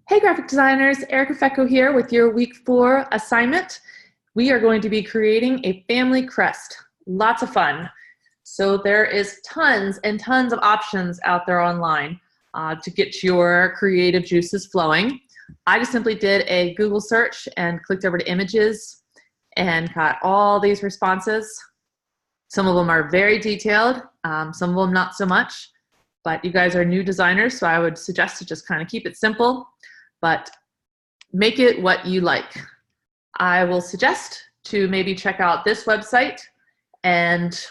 Hey graphic designers, Erica Fecco here with your week 4 assignment. We are going to be creating a family crest. Lots of fun. So there is tons and tons of options out there online to get your creative juices flowing. I just simply did a Google search and clicked over to images and got all these responses. Some of them are very detailed, some of them not so much, but you guys are new designers, so I would suggest to just kind of keep it simple, but make it what you like. I will suggest to maybe check out this website and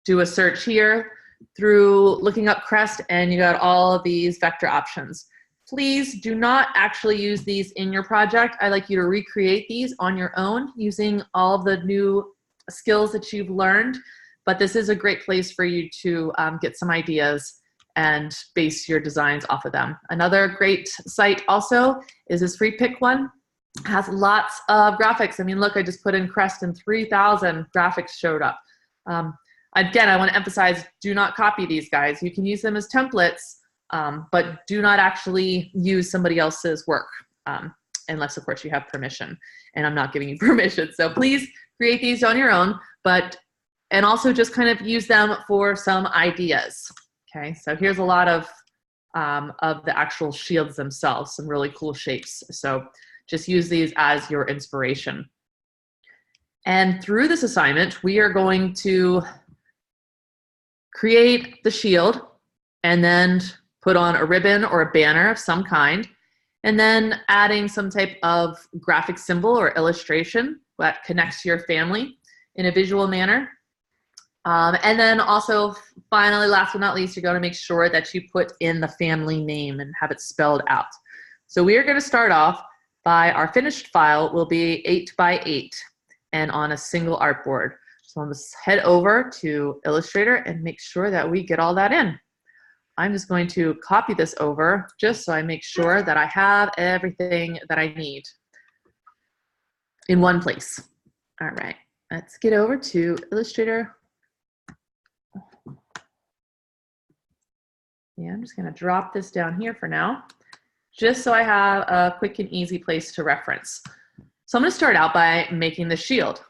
do a search here through looking up crest, and you got all of these vector options. Please do not actually use these in your project. I like you to recreate these on your own using all of the new skills that you've learned, but this is a great place for you to get some ideas and base your designs off of them. Another great site also is this free pick one. It has lots of graphics. I mean, look, I just put in crest and 3,000 graphics showed up. Again, I want to emphasize, do not copy these guys. You can use them as templates, but do not actually use somebody else's work, unless of course you have permission, and I'm not giving you permission. So please create these on your own, and also just kind of use them for some ideas. Okay, so here's a lot of the actual shields themselves, some really cool shapes. So just use these as your inspiration. And through this assignment, we are going to create the shield and then put on a ribbon or a banner of some kind, and then adding some type of graphic symbol or illustration that connects to your family in a visual manner. And then also, finally, last but not least, you're going to make sure that you put in the family name and have it spelled out. So we are going to start off by our finished file will be 8 by 8 and on a single artboard. So I'm going to head over to Illustrator and make sure that we get all that in. I'm just going to copy this over just so I make sure that I have everything that I need in one place. All right, let's get over to Illustrator. Yeah, I'm just going to drop this down here for now, just so I have a quick and easy place to reference. So I'm going to start out by making the shield.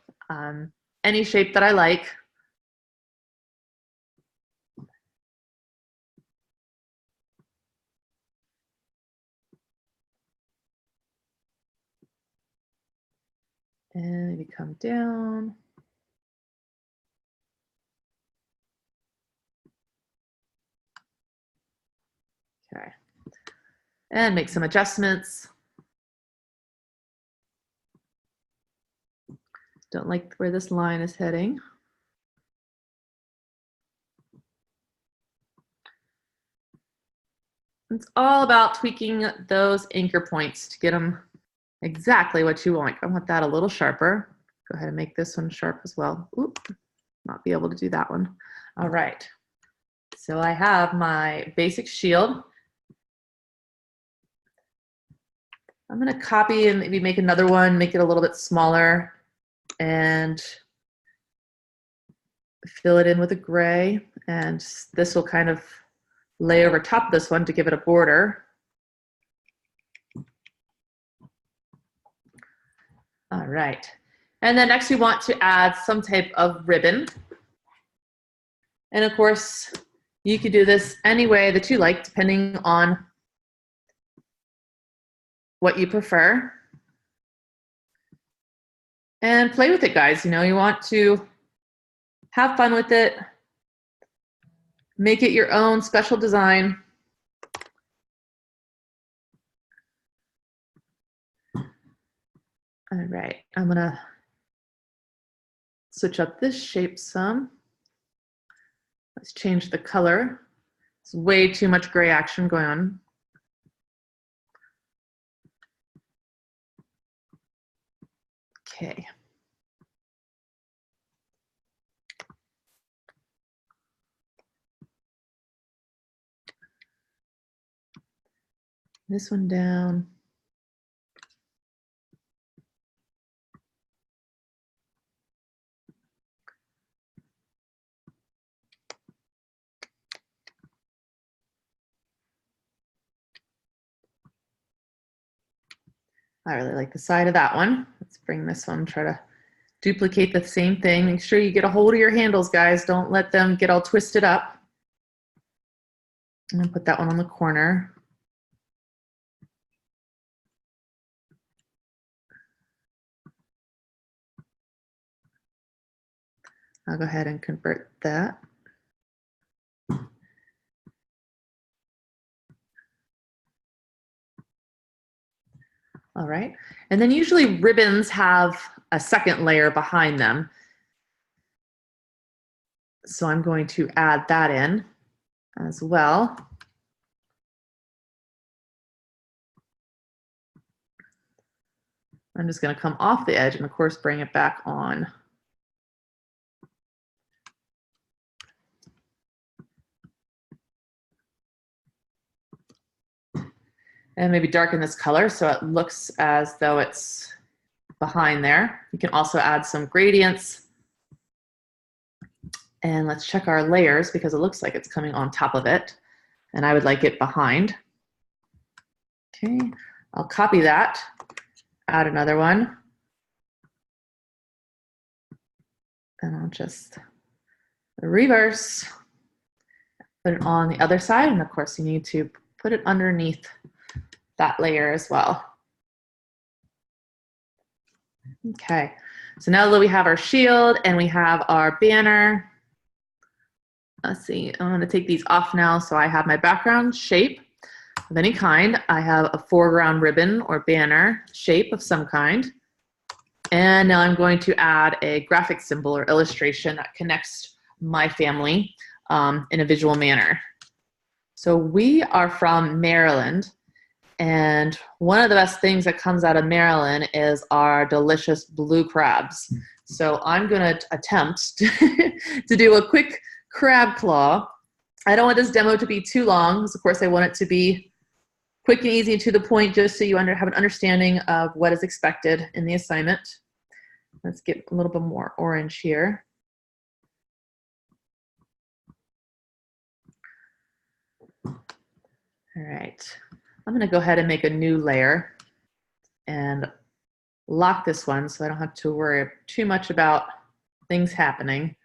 Any shape that I like. And maybe come down. Okay. And make some adjustments. Don't like where this line is heading. It's all about tweaking those anchor points to get them exactly what you want. I want that a little sharper. Go ahead and make this one sharp as well. Oop, not be able to do that one. All right. So I have my basic shield. I'm going to copy and maybe make another one, make it a little bit smaller, and fill it in with a gray. And this will kind of lay over top of this one to give it a border. All right. And then next we want to add some type of ribbon. And of course, you could do this any way that you like, depending on what you prefer. And play with it, guys. You know, you want to have fun with it. Make it your own special design. All right, I'm gonna switch up this shape some. Let's change the color. It's way too much gray action going on. Okay. This one down. I really like the side of that one. Let's bring this one, try to duplicate the same thing. Make sure you get a hold of your handles, guys. Don't let them get all twisted up. I'm gonna put that one on the corner. I'll go ahead and convert that. All right, and then usually ribbons have a second layer behind them. So I'm going to add that in as well. I'm just going to come off the edge and of course bring it back on. And maybe darken this color so it looks as though it's behind there. You can also add some gradients. And let's check our layers because it looks like it's coming on top of it. And I would like it behind. Okay, I'll copy that, add another one. And I'll just reverse, put it on the other side. And of course you need to put it underneath that layer as well. Okay, so now that we have our shield and we have our banner, let's see, I'm going to take these off now so I have my background shape of any kind. I have a foreground ribbon or banner shape of some kind. And now I'm going to add a graphic symbol or illustration that connects my family in a visual manner. So we are from Maryland. And one of the best things that comes out of Maryland is our delicious blue crabs. So I'm going to attempt to do a quick crab claw. I don't want this demo to be too long, because of course I want it to be quick and easy and to the point, just so you have an understanding of what is expected in the assignment. Let's get a little bit more orange here. All right. I'm going to go ahead and make a new layer and lock this one so I don't have to worry too much about things happening.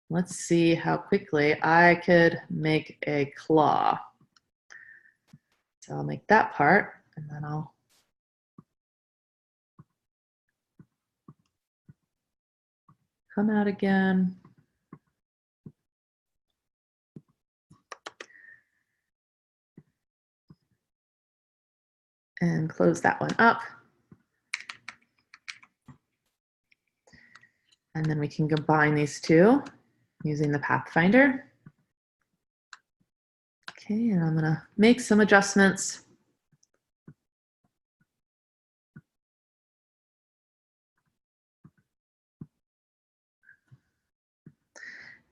Let's see how quickly I could make a claw. So I'll make that part and then I'll come out again. And close that one up. And then we can combine these two using the Pathfinder. Okay, and I'm gonna make some adjustments.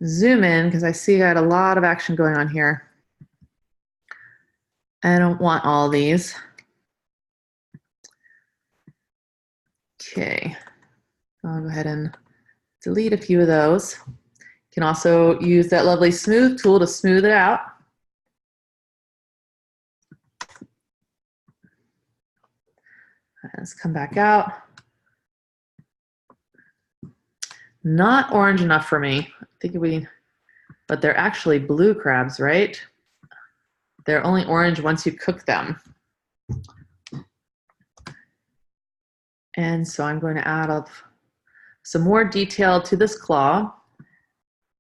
Zoom in, because I see I got a lot of action going on here. I don't want all these. Okay, I'll go ahead and delete a few of those. You can also use that lovely smooth tool to smooth it out. Let's come back out. Not orange enough for me. I think but they're actually blue crabs, right? They're only orange once you cook them. And so I'm going to add some more detail to this claw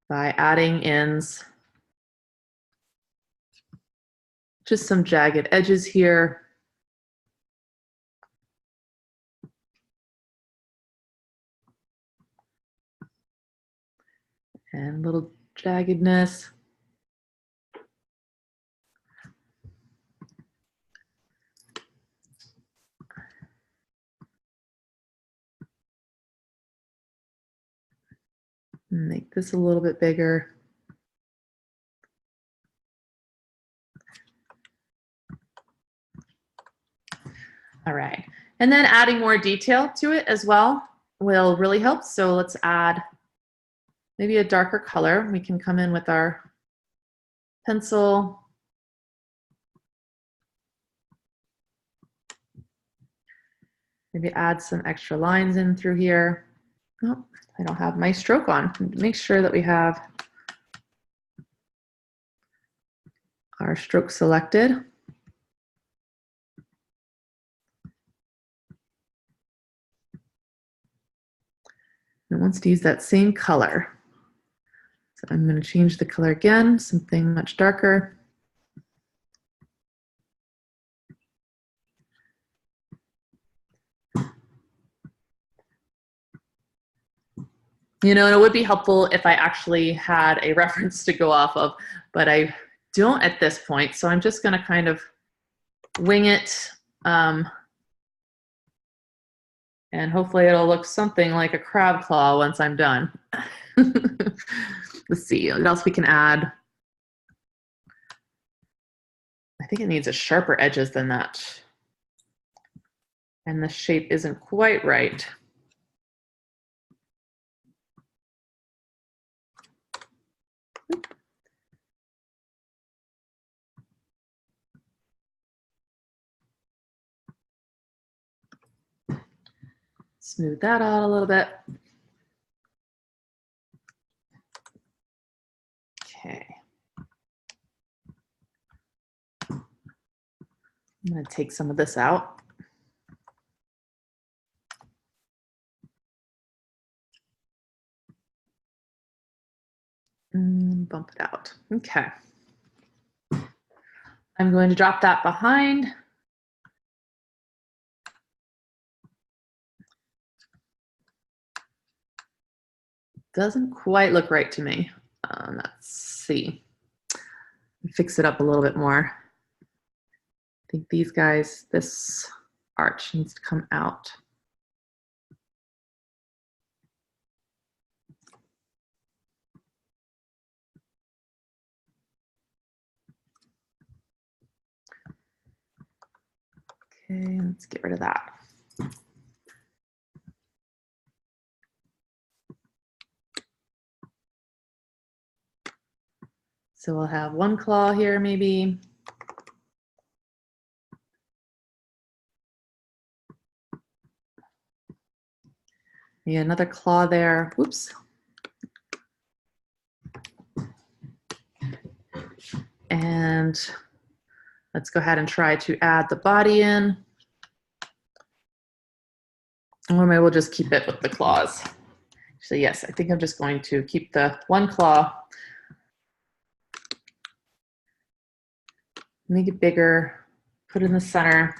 by adding in just some jagged edges here. And little jaggedness. Make this a little bit bigger. All right, and then adding more detail to it as well will really help. So let's add maybe a darker color. We can come in with our pencil. Maybe add some extra lines in through here. Oh, I don't have my stroke on. Make sure that we have our stroke selected. And it wants to use that same color. So I'm going to change the color again, something much darker. You know, and it would be helpful if I actually had a reference to go off of, but I don't at this point. So I'm just going to kind of wing it. And hopefully it'll look something like a crab claw once I'm done. Let's see what else we can add. I think it needs a sharper edges than that. And the shape isn't quite right. Smooth that out a little bit. Okay. I'm going to take some of this out. And bump it out. Okay. I'm going to drop that behind. Doesn't quite look right to me. Let's see. Fix it up a little bit more. I think these guys, this arch needs to come out. Okay, let's get rid of that. So we'll have one claw here maybe. Maybe another claw there. Whoops. And let's go ahead and try to add the body in. Or maybe we'll just keep it with the claws. So yes, I think I'm just going to keep the one claw. Make it bigger, put it in the center.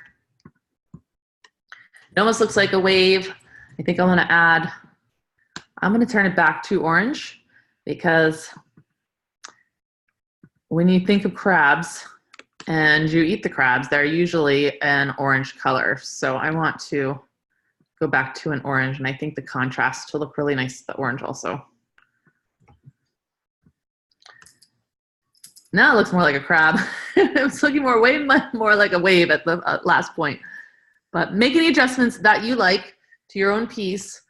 It almost looks like a wave. I think I want to add, I'm going to turn it back to orange because when you think of crabs and you eat the crabs, they're usually an orange color. So I want to go back to an orange, and I think the contrast will look really nice with the orange also. Now it looks more like a crab. It's looking way more like a wave at the last point. But make any adjustments that you like to your own piece.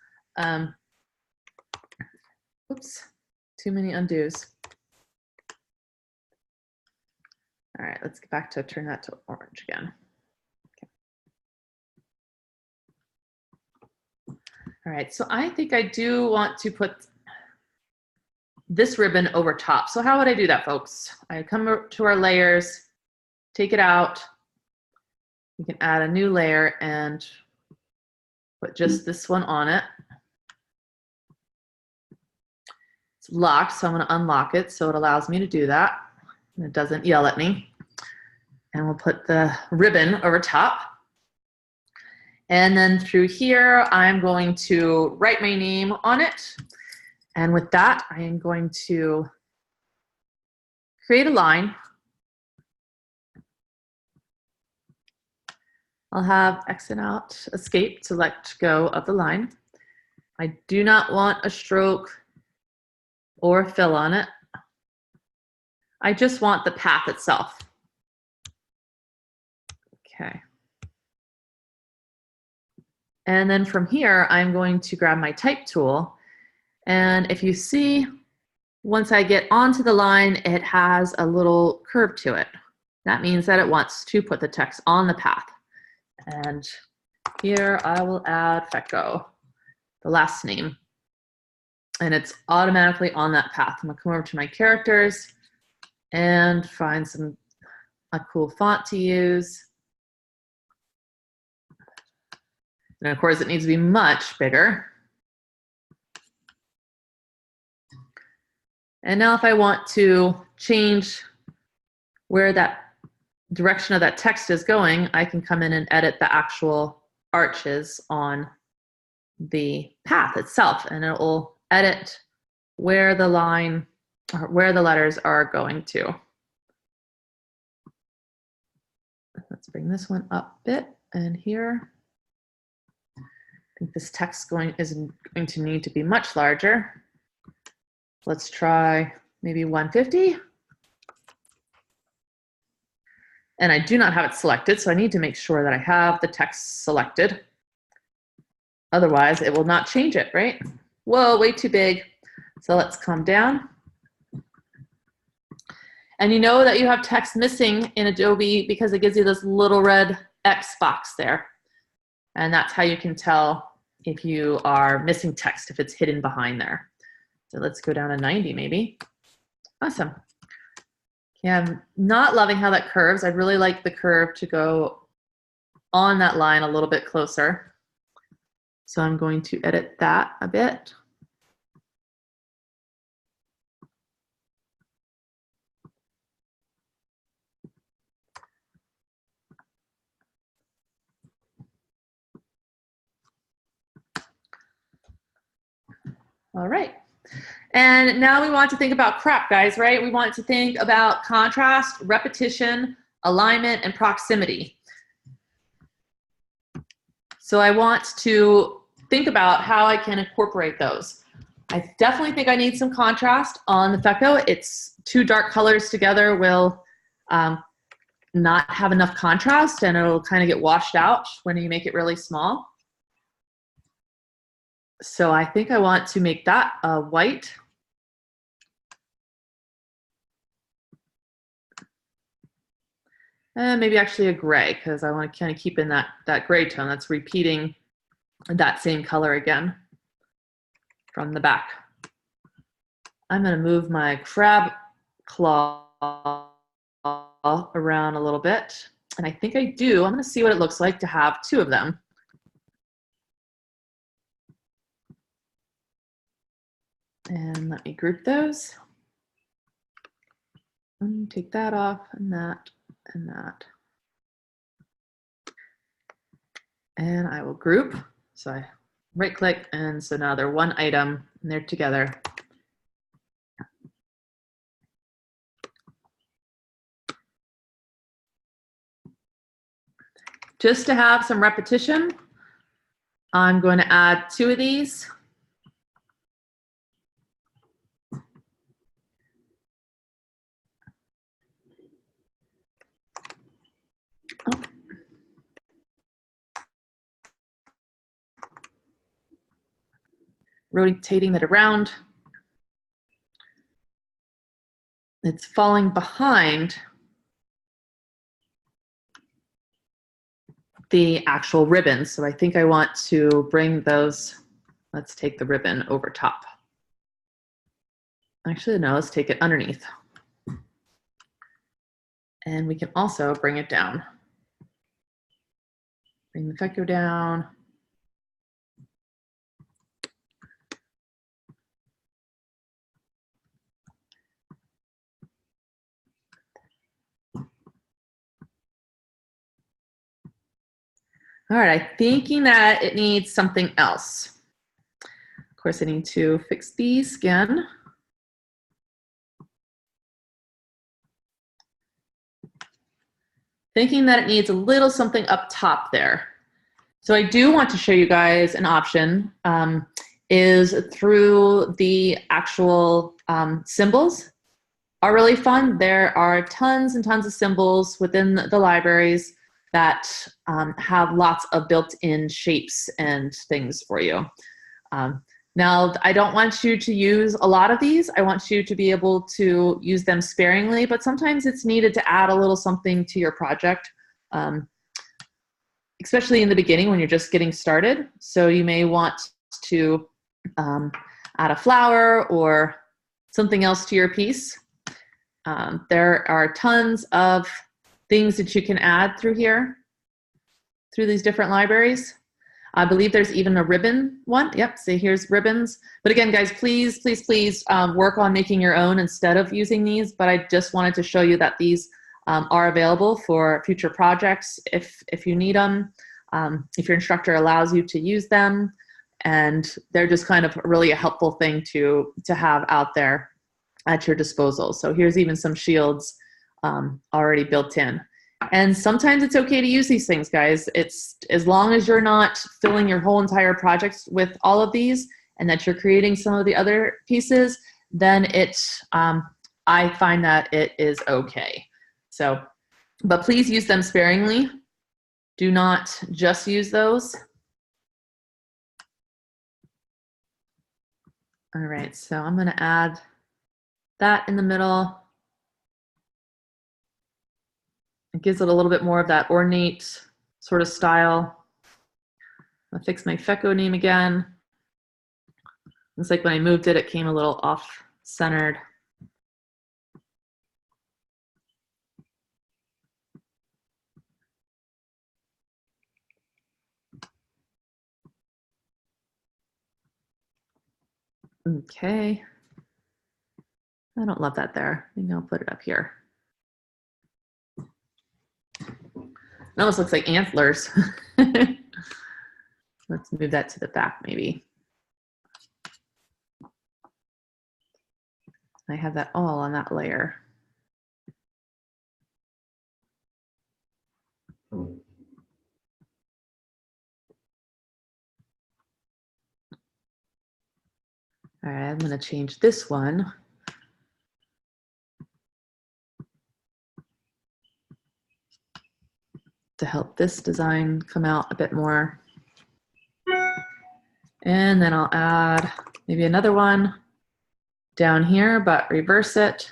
Oops, too many undos. All right, let's get back to turn that to orange again. Okay. All right, so I think I do want to put this ribbon over top. So how would I do that, folks? I come to our layers, take it out. We can add a new layer and put just this one on it. It's locked, so I'm going to unlock it so it allows me to do that. And it doesn't yell at me. And we'll put the ribbon over top. And then through here, I'm going to write my name on it. And with that, I am going to create a line. I'll have exit out, escape to let go of the line. I do not want a stroke or fill on it. I just want the path itself. Okay. And then from here, I'm going to grab my type tool. And if you see, once I get onto the line, it has a little curve to it. That means that it wants to put the text on the path. And Here I will add FECO, the last name. And it's automatically on that path. I'm gonna come over to my characters and find a cool font to use. And of course it needs to be much bigger. And now if I want to change where that direction of that text is going, I can come in and edit the actual arches on the path itself, and it will edit where the line, or where the letters are going to. Let's bring this one up a bit, and here, I think this text is going to need to be much larger. Let's try maybe 150. And I do not have it selected, so I need to make sure that I have the text selected. Otherwise, it will not change it, right? Whoa, way too big. So let's come down. And you know that you have text missing in Adobe because it gives you this little red X box there. And that's how you can tell if you are missing text, if it's hidden behind there. So let's go down to 90 maybe. Awesome. Yeah, I'm not loving how that curves. I'd really like the curve to go on that line a little bit closer. So I'm going to edit that a bit. All right. And now we want to think about crep, guys, right? We want to think about contrast, repetition, alignment, and proximity. So I want to think about how I can incorporate those. I definitely think I need some contrast on the FECO. It's two dark colors together will not have enough contrast, and it'll kind of get washed out when you make it really small. So I think I want to make that white. And maybe actually a gray, because I want to kind of keep in that gray tone. That's repeating that same color again from the back. I'm going to move my crab claw around a little bit. And I think I do. I'm going to see what it looks like to have two of them. And let me group those. Take that off, and that, and that. And I will group. So I right click, and so now they're one item, and they're together. Just to have some repetition, I'm going to add two of these. Oh. Rotating it around. It's falling behind the actual ribbon. So I think I want to bring those, let's take the ribbon over top. Actually, no, let's take it underneath. And we can also bring it down. Bring the FECO down. All right, I'm thinking that it needs something else. Of course, I need to fix these again. Thinking that it needs a little something up top there. So I do want to show you guys an option is through the actual symbols are really fun. There are tons and tons of symbols within the libraries that have lots of built-in shapes and things for you. Now, I don't want you to use a lot of these. I want you to be able to use them sparingly, but sometimes it's needed to add a little something to your project. especially in the beginning when you're just getting started. So you may want to add a flower or something else to your piece. There are tons of things that you can add through here, through these different libraries. I believe there's even a ribbon one. Yep, see here's ribbons. But again, guys, please, please, please work on making your own instead of using these. But I just wanted to show you that these are available for future projects if you need them, if your instructor allows you to use them. And they're just kind of really a helpful thing to have out there at your disposal. So here's even some shields already built in. And sometimes it's okay to use these things, guys. It's as long as you're not filling your whole entire project with all of these and that you're creating some of the other pieces, then I find that it is okay. So, but please use them sparingly. Do not just use those. All right, so I'm gonna add that in the middle. It gives it a little bit more of that ornate sort of style. I'll fix my FECO name again. Looks like when I moved it, it came a little off-centered. Okay. I don't love that there. Maybe I'll put it up here. It almost looks like antlers. Let's move that to the back maybe. I have that all on that layer. All right, I'm going to change this one. To help this design come out a bit more. And then I'll add maybe another one down here, but reverse it.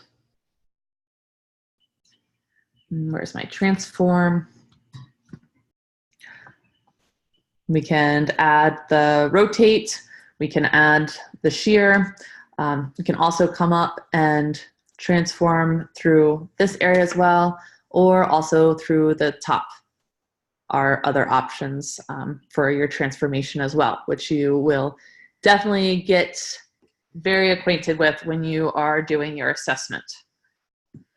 And where's my transform? We can add the rotate. We can add the shear. We can also come up and transform through this area as well, or also through the top are other options for your transformation as well, which you will definitely get very acquainted with when you are doing your assessment.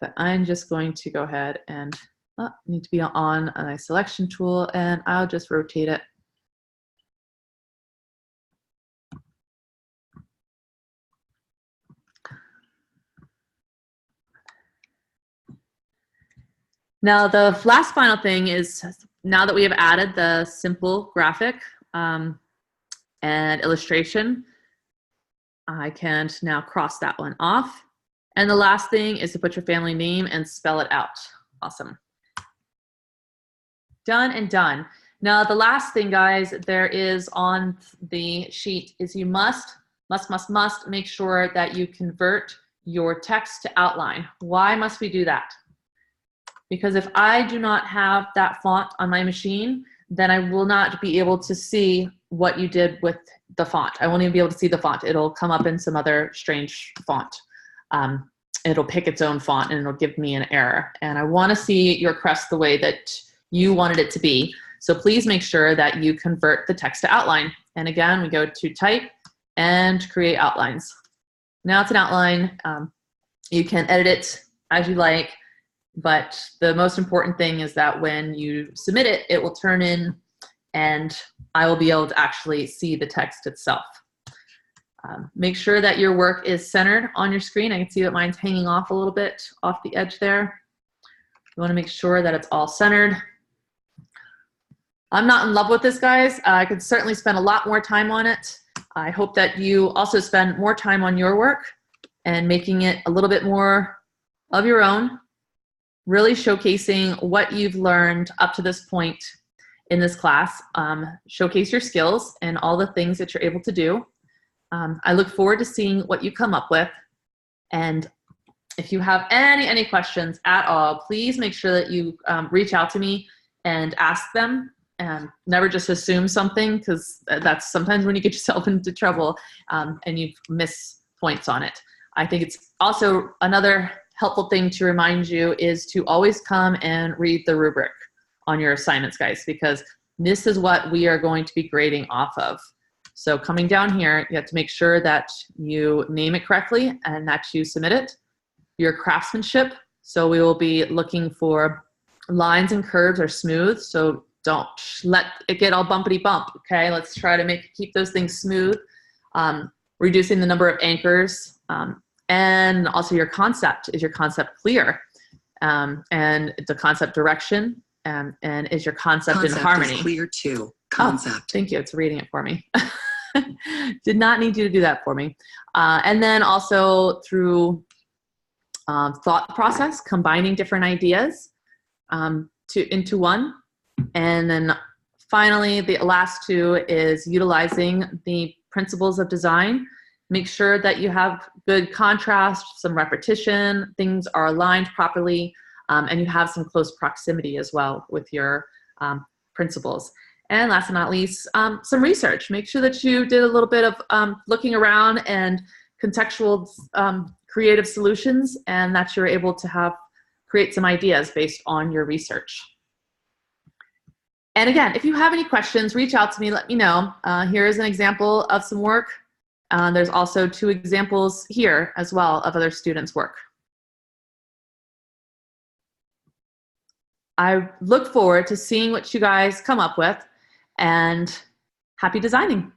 But I'm just going to go ahead and need to be on my selection tool, and I'll just rotate it. Now the last final thing is, now that we have added the simple graphic and illustration, I can now cross that one off. And the last thing is to put your family name and spell it out. Awesome. Done and done. Now the last thing, guys, there is on the sheet is you must make sure that you convert your text to outline. Why must we do that? Because if I do not have that font on my machine, then I will not be able to see what you did with the font. I won't even be able to see the font. It'll come up in some other strange font. It'll pick its own font and it'll give me an error. And I want to see your crest the way that you wanted it to be. So please make sure that you convert the text to outline. And again, we go to type and create outlines. Now it's an outline. You can edit it as you like. But the most important thing is that when you submit it, it will turn in and I will be able to actually see the text itself. Make sure that your work is centered on your screen. I can see that mine's hanging off a little bit off the edge there. You want to make sure that it's all centered. I'm not in love with this, guys. I could certainly spend a lot more time on it. I hope that you also spend more time on your work and making it a little bit more of your own. Really showcasing what you've learned up to this point in this class. Showcase your skills and all the things that you're able to do. I look forward to seeing what you come up with. And if you have any questions at all, please make sure that you reach out to me and ask them. and never just assume something, because that's sometimes when you get yourself into trouble and you miss points on it. I think it's also another helpful thing to remind you is to always come and read the rubric on your assignments, guys, because this is what we are going to be grading off of. So coming down here, you have to make sure that you name it correctly and that you submit it. Your craftsmanship, so we will be looking for lines and curves are smooth, so don't let it get all bumpity bump, okay? Let's try to keep those things smooth. Reducing the number of anchors, and also your concept. Is your concept clear? And the concept direction, and is your concept in harmony? Is clear too. Concept. Oh, thank you, it's reading it for me. Did not need you to do that for me. And then also through thought process, combining different ideas into one. And then finally, the last two is utilizing the principles of design. Make sure that you have good contrast, some repetition, things are aligned properly, and you have some close proximity as well with your principles. And last but not least, some research. Make sure that you did a little bit of looking around and contextual creative solutions, and that you're able to create some ideas based on your research. And again, if you have any questions, reach out to me, let me know. Here's an example of some work. There's also 2 examples here as well of other students' work. I look forward to seeing what you guys come up with, and happy designing.